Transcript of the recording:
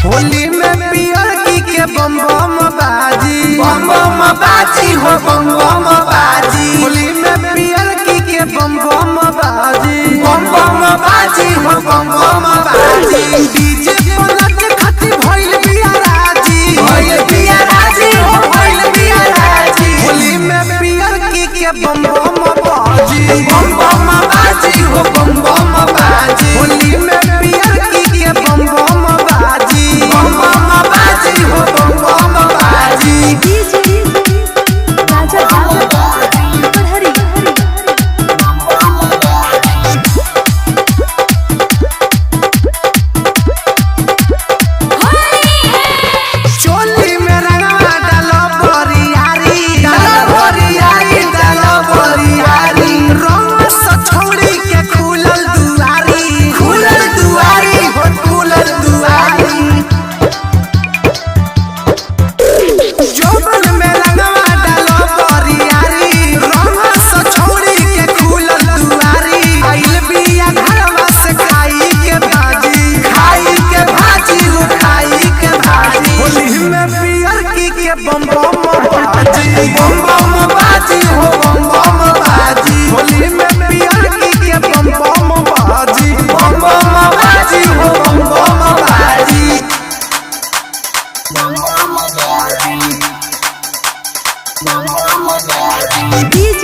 होली में पियर की के बम बम बाजी हो बम बम बाजी। होली में पियर की के बम बम बाजी हो बम बम बाजी। डीजे पलट खाती भइल बिया राजी हो भइल बिया राजी। होली में पियर की के बम बम बाजी हो बम बम बाजी। होली में पियर की के बम बम बाजी हो बम बम बाजी। चोली में रंगवा डालो बोरियारी रंग से छोड़ी के खुलल दुआरी हो खुलल दुआरी। जोबन में रंगवा डालो बोरियारी रंग से छोड़ी के खुलल दुआरी। आइल बिया घरवा से खाई के भाजी होली में पियर की के बम बम बाजी हो बम बम बाजी। होली में पियर की के बम बम बाजी हो बम बम बाजी। DJ